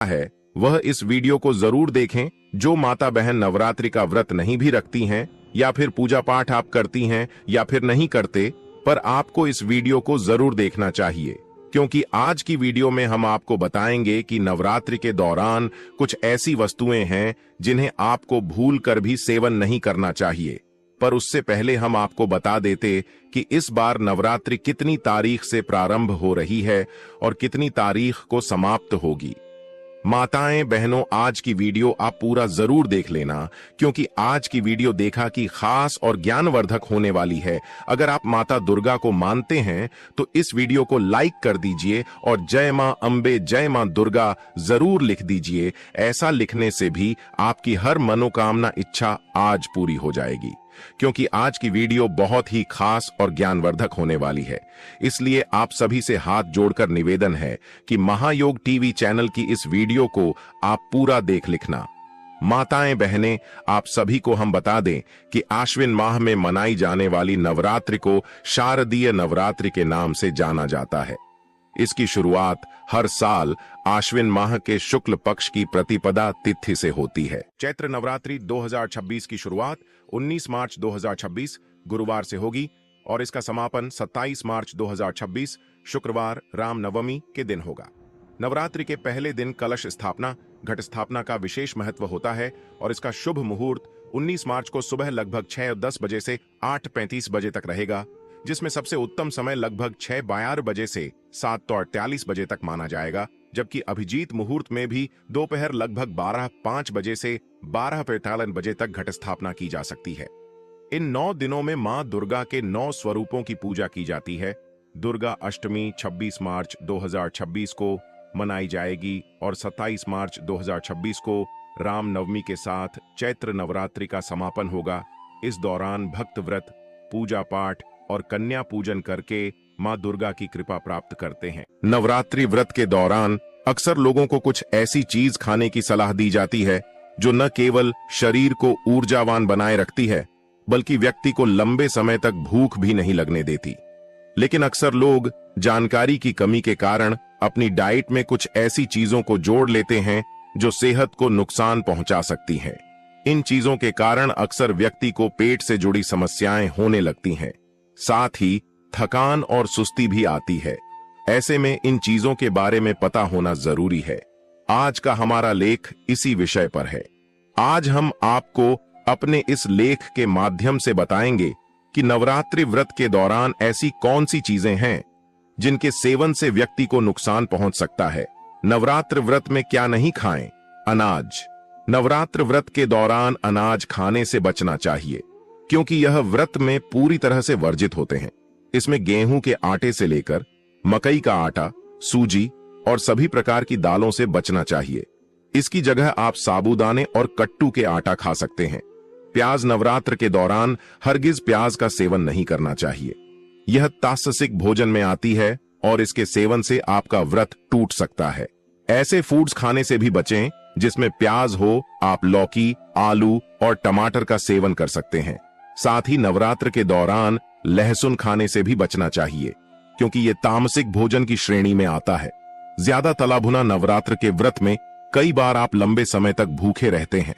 है वह इस वीडियो को जरूर देखें। जो माता बहन नवरात्रि का व्रत नहीं भी रखती हैं या फिर पूजा पाठ आप करती हैं या फिर नहीं करते, पर आपको इस वीडियो को जरूर देखना चाहिए, क्योंकि आज की वीडियो में हम आपको बताएंगे कि नवरात्रि के दौरान कुछ ऐसी वस्तुएं हैं जिन्हें आपको भूल कर भी सेवन नहीं करना चाहिए। पर उससे पहले हम आपको बता देते कि इस बार नवरात्रि कितनी तारीख से प्रारंभ हो रही है और कितनी तारीख को समाप्त होगी। माताएं बहनों, आज की वीडियो आप पूरा जरूर देख लेना, क्योंकि आज की वीडियो देखा कि खास और ज्ञानवर्धक होने वाली है। अगर आप माता दुर्गा को मानते हैं तो इस वीडियो को लाइक कर दीजिए और जय मां अंबे, जय मां दुर्गा जरूर लिख दीजिए। ऐसा लिखने से भी आपकी हर मनोकामना इच्छा आज पूरी हो जाएगी, क्योंकि आज की वीडियो बहुत ही खास और ज्ञानवर्धक होने वाली है। इसलिए आप सभी से हाथ जोड़कर निवेदन है कि महायोग टीवी चैनल की इस वीडियो को आप पूरा देख लिखना। माताएं बहनें, आप सभी को हम बता दें कि आश्विन माह में मनाई जाने वाली नवरात्रि को शारदीय नवरात्रि के नाम से जाना जाता है। इसकी शुरुआत हर साल आश्विन माह के शुक्ल पक्ष की प्रतिपदा तिथि से होती है। चैत्र नवरात्रि 2026 की शुरुआत 19 मार्च 2026 गुरुवार से होगी और इसका समापन 27 मार्च 2026 शुक्रवार रामनवमी के दिन होगा। नवरात्रि के पहले दिन कलश स्थापना, घट स्थापना का विशेष महत्व होता है और इसका शुभ मुहूर्त 19 मार्च को सुबह लगभग 6:10 बजे से 8:35 बजे तक रहेगा, जिसमें सबसे उत्तम समय लगभग 6:52 बजे से 7:48 बजे तक माना जाएगा, जबकि अभिजीत मुहूर्त में भी दोपहर लगभग 12:05 बजे से 12:45 बजे तक घट स्थापना की जा सकती है। इन 9 दिनों में मां दुर्गा के 9 स्वरूपों की पूजा की जाती है। दुर्गा अष्टमी 26 मार्च 2026 को मनाई जाएगी और 27 मार्च 2026 को रामनवमी के साथ चैत्र नवरात्रि का समापन होगा। इस दौरान भक्त व्रत, पूजा पाठ और कन्या पूजन करके मां दुर्गा की कृपा प्राप्त करते हैं। नवरात्रि व्रत के दौरान अक्सर लोगों को कुछ ऐसी चीज खाने की सलाह दी जाती है जो न केवल शरीर को ऊर्जावान बनाए रखती है, बल्कि व्यक्ति को लंबे समय तक भूख भी नहीं लगने देती। लेकिन अक्सर लोग जानकारी की कमी के कारण अपनी डाइट में कुछ ऐसी चीजों को जोड़ लेते हैं जो सेहत को नुकसान पहुंचा सकती हैं। इन चीजों के कारण अक्सर व्यक्ति को पेट से जुड़ी समस्याएं होने लगती हैं, साथ ही थकान और सुस्ती भी आती है। ऐसे में इन चीजों के बारे में पता होना जरूरी है। आज का हमारा लेख इसी विषय पर है। आज हम आपको अपने इस लेख के माध्यम से बताएंगे कि नवरात्रि व्रत के दौरान ऐसी कौन सी चीजें हैं जिनके सेवन से व्यक्ति को नुकसान पहुंच सकता है। नवरात्र व्रत में क्या नहीं खाएं? अनाज। नवरात्र व्रत के दौरान अनाज खाने से बचना चाहिए, क्योंकि यह व्रत में पूरी तरह से वर्जित होते हैं। इसमें गेहूं के आटे से लेकर मकई का आटा, सूजी और सभी प्रकार की दालों से बचना चाहिए। इसकी जगह आप साबूदाने और कट्टू के आटा खा सकते हैं। प्याज नवरात्र के दौरान हरगिज प्याज का सेवन नहीं करना चाहिए। यह तामसिक भोजन में आती है और इसके सेवन से आपका व्रत टूट सकता है। ऐसे फूड्स खाने से भी बचें जिसमें प्याज हो। आप लौकी, आलू और टमाटर का सेवन कर सकते हैं। साथ ही नवरात्र के दौरान लहसुन खाने से भी बचना चाहिए, क्योंकि यह तामसिक भोजन की श्रेणी में आता है। ज्यादा तला भुना नवरात्र के व्रत में कई बार आप लंबे समय तक भूखे रहते हैं।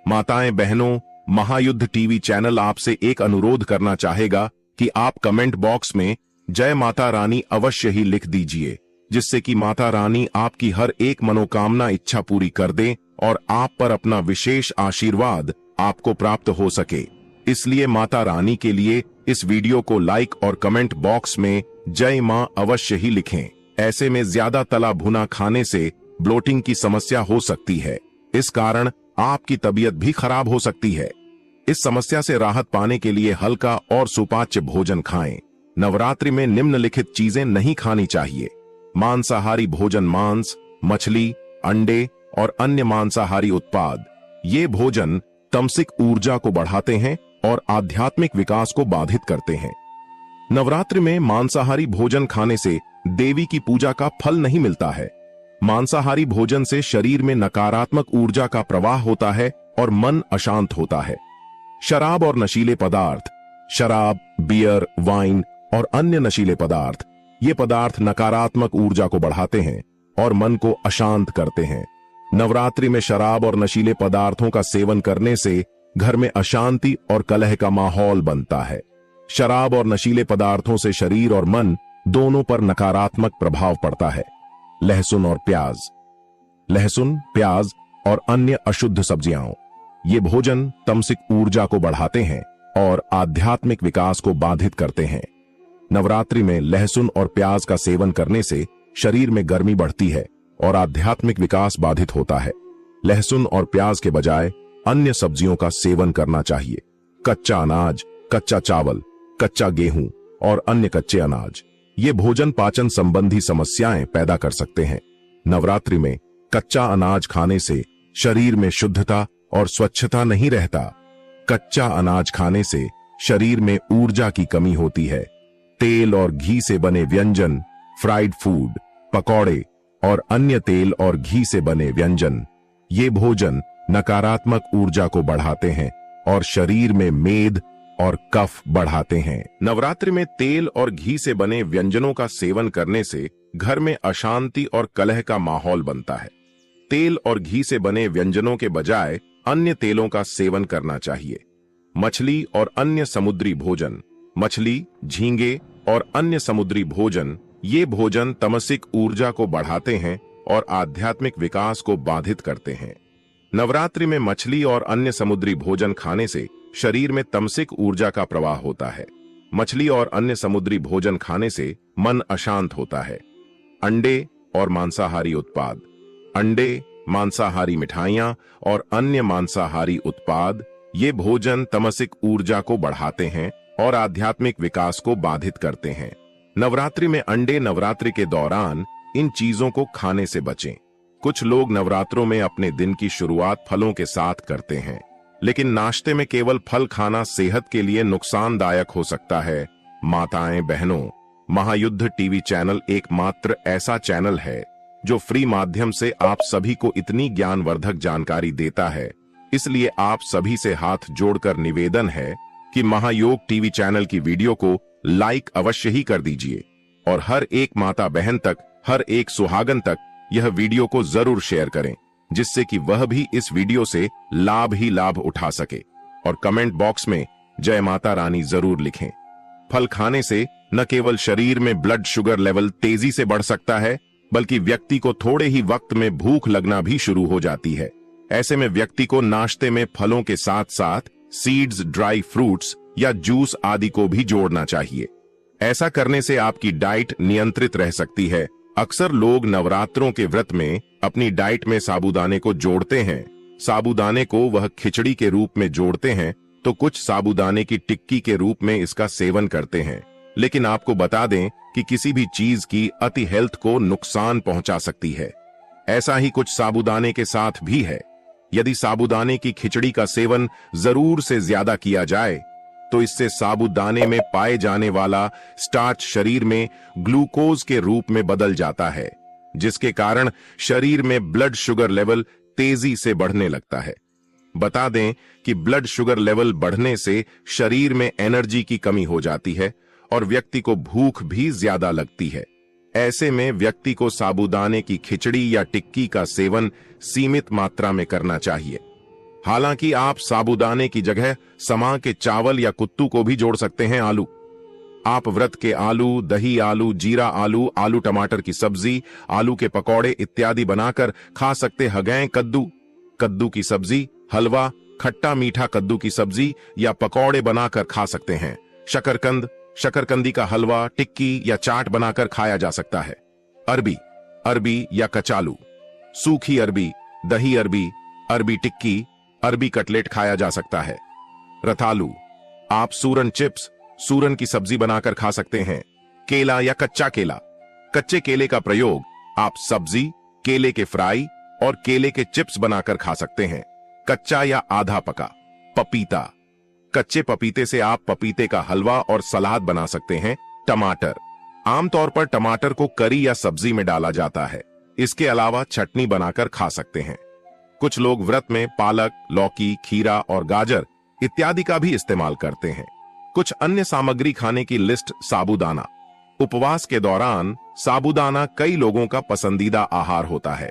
माताएं बहनों, महायुद्ध टीवी चैनल आपसे एक अनुरोध करना चाहेगा कि आप कमेंट बॉक्स में जय माता रानी अवश्य ही लिख दीजिए, जिससे कि माता रानी आपकी हर एक मनोकामना इच्छा पूरी कर दे और आप पर अपना विशेष आशीर्वाद आपको प्राप्त हो सके। इसलिए माता रानी के लिए इस वीडियो को लाइक और कमेंट बॉक्स में जय मां अवश्य ही लिखें। ऐसे में ज्यादा तला भुना खाने से ब्लोटिंग की समस्या हो सकती है। इस कारण आपकी तबीयत भी खराब हो सकती है। इस समस्या से राहत पाने के लिए हल्का और सुपाच्य भोजन खाएं। नवरात्रि में निम्नलिखित चीजें नहीं खानी चाहिए। मांसाहारी भोजन, मांस, मछली, अंडे और अन्य मांसाहारी उत्पाद। ये भोजन तमसिक ऊर्जा को बढ़ाते हैं और आध्यात्मिक विकास को बाधित करते हैं। नवरात्रि में मांसाहारी भोजन खाने से देवी की पूजा का फल नहीं मिलता है। मांसाहारी भोजन से शरीर में नकारात्मक ऊर्जा का प्रवाह होता है और मन अशांत होता है। शराब और नशीले पदार्थ। शराब, बियर, वाइन और अन्य नशीले पदार्थ, ये पदार्थ नकारात्मक ऊर्जा को बढ़ाते हैं और मन को अशांत करते हैं। नवरात्रि में शराब और नशीले पदार्थों का सेवन करने से घर में अशांति और कलह का माहौल बनता है। शराब और नशीले पदार्थों से शरीर और मन दोनों पर नकारात्मक प्रभाव पड़ता है। लहसुन और प्याज। लहसुन, प्याज और अन्य अशुद्ध सब्जियां, ये भोजन तमसिक ऊर्जा को बढ़ाते हैं और आध्यात्मिक विकास को बाधित करते हैं। नवरात्रि में लहसुन और प्याज का सेवन करने से शरीर में गर्मी बढ़ती है और आध्यात्मिक विकास बाधित होता है। लहसुन और प्याज के बजाय अन्य सब्जियों का सेवन करना चाहिए। कच्चा अनाज, कच्चा चावल, कच्चा गेहूं और अन्य कच्चे अनाज, ये भोजन पाचन संबंधी समस्याएं पैदा कर सकते हैं। नवरात्रि में कच्चा अनाज खाने से शरीर में शुद्धता और स्वच्छता नहीं रहता। कच्चा अनाज खाने से शरीर में ऊर्जा की कमी होती है। तेल और घी से बने व्यंजन, फ्राइड फूड, पकौड़े और अन्य तेल और घी से बने व्यंजन, ये भोजन नकारात्मक ऊर्जा को बढ़ाते हैं और शरीर में मेद और कफ बढ़ाते हैं। नवरात्रि में तेल और घी से बने व्यंजनों का सेवन करने से घर में अशांति और कलह का माहौल बनता है। तेल और घी से बने व्यंजनों के बजाय अन्य तेलों का सेवन करना चाहिए। मछली और अन्य समुद्री भोजन, मछली, झींगे और अन्य समुद्री भोजन, ये भोजन तमसिक ऊर्जा को बढ़ाते हैं और आध्यात्मिक विकास को बाधित करते हैं। नवरात्रि में मछली और अन्य समुद्री भोजन खाने से शरीर में तमसिक ऊर्जा का प्रवाह होता है। मछली और अन्य समुद्री भोजन खाने से मन अशांत होता है। अंडे और मांसाहारी उत्पाद, अंडे, मांसाहारी मिठाइयां और अन्य मांसाहारी उत्पाद, ये भोजन तमसिक ऊर्जा को बढ़ाते हैं और आध्यात्मिक विकास को बाधित करते हैं। नवरात्रि में अंडे, नवरात्रि के दौरान इन चीजों को खाने से बचें। कुछ लोग नवरात्रों में अपने दिन की शुरुआत फलों के साथ करते हैं, लेकिन नाश्ते में केवल फल खाना सेहत के लिए नुकसानदायक हो सकता है। माताएं, बहनों, महायुद्ध टीवी चैनल एकमात्र ऐसा चैनल है जो फ्री माध्यम से आप सभी को इतनी ज्ञानवर्धक जानकारी देता है। इसलिए आप सभी से हाथ जोड़कर निवेदन है कि महायोग टीवी चैनल की वीडियो को लाइक अवश्य ही कर दीजिए और हर एक माता बहन तक, हर एक सुहागन तक यह वीडियो को जरूर शेयर करें, जिससे कि वह भी इस वीडियो से लाभ ही लाभ उठा सके। और कमेंट बॉक्स में जय माता रानी जरूर लिखें। फल खाने से न केवल शरीर में ब्लड शुगर लेवल तेजी से बढ़ सकता है, बल्कि व्यक्ति को थोड़े ही वक्त में भूख लगना भी शुरू हो जाती है। ऐसे में व्यक्ति को नाश्ते में फलों के साथ साथ सीड्स, ड्राई फ्रूट्स या जूस आदि को भी जोड़ना चाहिए। ऐसा करने से आपकी डाइट नियंत्रित रह सकती है। अक्सर लोग नवरात्रों के व्रत में अपनी डाइट में साबूदाने को जोड़ते हैं। साबूदाने को वह खिचड़ी के रूप में जोड़ते हैं, तो कुछ साबूदाने की टिक्की के रूप में इसका सेवन करते हैं। लेकिन आपको बता दें कि किसी भी चीज की अति हेल्थ को नुकसान पहुंचा सकती है। ऐसा ही कुछ साबूदाने के साथ भी है। यदि साबूदाने की खिचड़ी का सेवन जरूर से ज्यादा किया जाए तो इससे साबूदाने में पाए जाने वाला स्टार्च शरीर में ग्लूकोज के रूप में बदल जाता है, जिसके कारण शरीर में ब्लड शुगर लेवल तेजी से बढ़ने लगता है। बता दें कि ब्लड शुगर लेवल बढ़ने से शरीर में एनर्जी की कमी हो जाती है और व्यक्ति को भूख भी ज्यादा लगती है। ऐसे में व्यक्ति को साबूदाने की खिचड़ी या टिक्की का सेवन सीमित मात्रा में करना चाहिए। हालांकि आप साबूदाने की जगह समा के चावल या कुत्तू को भी जोड़ सकते हैं। आलू, आप व्रत के आलू, दही आलू, जीरा आलू, आलू टमाटर की सब्जी, आलू के पकौड़े इत्यादि बनाकर खा सकते हैं। कद्दू की सब्जी, हलवा, खट्टा मीठा कद्दू की सब्जी या पकौड़े बनाकर खा सकते हैं। शकरकंदी का हलवा, टिक्की या चाट बनाकर खाया जा सकता है। अरबी या कचालू, सूखी अरबी, दही अरबी, अरबी टिक्की, अरबी कटलेट खाया जा सकता है। रतालू, आप सूरन चिप्स, सूरन की सब्जी बनाकर खा सकते हैं। केला या कच्चा केला, कच्चे केले का प्रयोग आप सब्जी, केले के फ्राई और केले के चिप्स बनाकर खा सकते हैं। कच्चा या आधा पका। पपीता, कच्चे पपीते से आप पपीते का हलवा और सलाद बना सकते हैं। टमाटर, आमतौर पर टमाटर को करी या सब्जी में डाला जाता है। इसके अलावा चटनी बनाकर खा सकते हैं। कुछ लोग व्रत में पालक, लौकी, खीरा और गाजर इत्यादि का भी इस्तेमाल करते हैं। कुछ अन्य सामग्री खाने की लिस्ट। साबूदाना, उपवास के दौरान साबूदाना कई लोगों का पसंदीदा आहार होता है।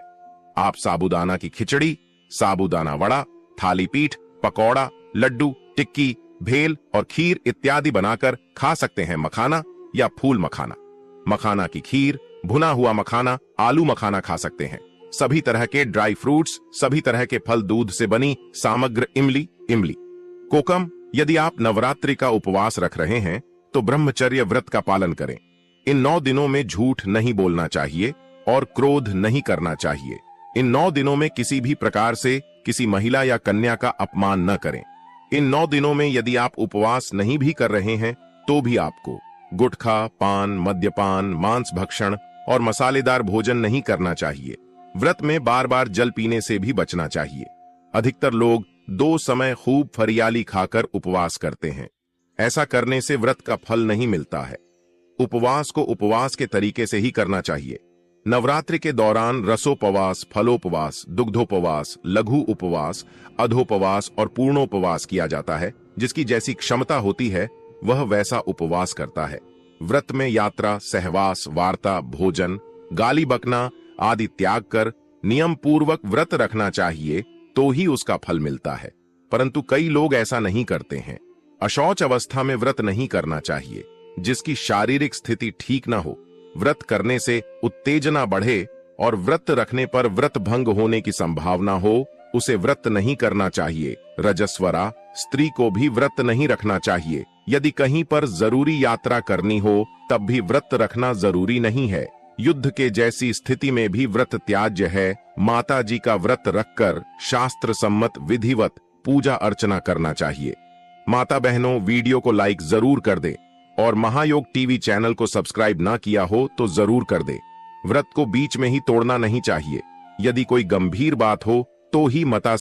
आप साबूदाना की खिचड़ी, साबूदाना वड़ा, थाली पीठ, पकौड़ा, लड्डू, टिक्की, भेल और खीर इत्यादि बनाकर खा सकते हैं। मखाना या फूल मखाना, मखाना की खीर, भुना हुआ मखाना, आलू मखाना खा सकते हैं। सभी तरह के ड्राई फ्रूट्स, सभी तरह के फल, दूध से बनी सामग्र, इमली। कोकम, यदि आप नवरात्रि का उपवास रख रहे हैं तो ब्रह्मचर्य व्रत का पालन करें। इन 9 दिनों में झूठ नहीं बोलना चाहिए और क्रोध नहीं करना चाहिए। इन 9 दिनों में किसी भी प्रकार से किसी महिला या कन्या का अपमान न करें। इन 9 दिनों में यदि आप उपवास नहीं भी कर रहे हैं तो भी आपको गुटखा, पान, मद्यपान, मांस भक्षण और मसालेदार भोजन नहीं करना चाहिए। व्रत में बार बार जल पीने से भी बचना चाहिए। अधिकतर लोग 2 समय खूब फरियाली खाकर उपवास करते हैं। ऐसा करने से व्रत का फल नहीं मिलता है। उपवास को उपवास के तरीके से ही करना चाहिए। नवरात्रि के दौरान रसोपवास, फलोपवास, दुग्धोपवास, लघु उपवास, अधोपवास और पूर्णोपवास किया जाता है। जिसकी जैसी क्षमता होती है वह वैसा उपवास करता है। व्रत में यात्रा, सहवास, वार्ता, भोजन, गाली बकना आदि त्याग कर नियम पूर्वक व्रत रखना चाहिए तो ही उसका फल मिलता है। परंतु कई लोग ऐसा नहीं करते हैं। अशौच अवस्था में व्रत नहीं करना चाहिए। जिसकी शारीरिक स्थिति ठीक न हो, व्रत करने से उत्तेजना बढ़े और व्रत रखने पर व्रत भंग होने की संभावना हो, उसे व्रत नहीं करना चाहिए। रजस्वरा स्त्री को भी व्रत नहीं रखना चाहिए। यदि कहीं पर जरूरी यात्रा करनी हो तब भी व्रत रखना जरूरी नहीं है। युद्ध के जैसी स्थिति में भी व्रत त्याज्य है। माता जी का व्रत रखकर शास्त्र सम्मत विधिवत पूजा अर्चना करना चाहिए। माता बहनों, वीडियो को लाइक जरूर कर दे और महायोग टीवी चैनल को सब्सक्राइब ना किया हो तो जरूर कर दे। व्रत को बीच में ही तोड़ना नहीं चाहिए। यदि कोई गंभीर बात हो तो ही माता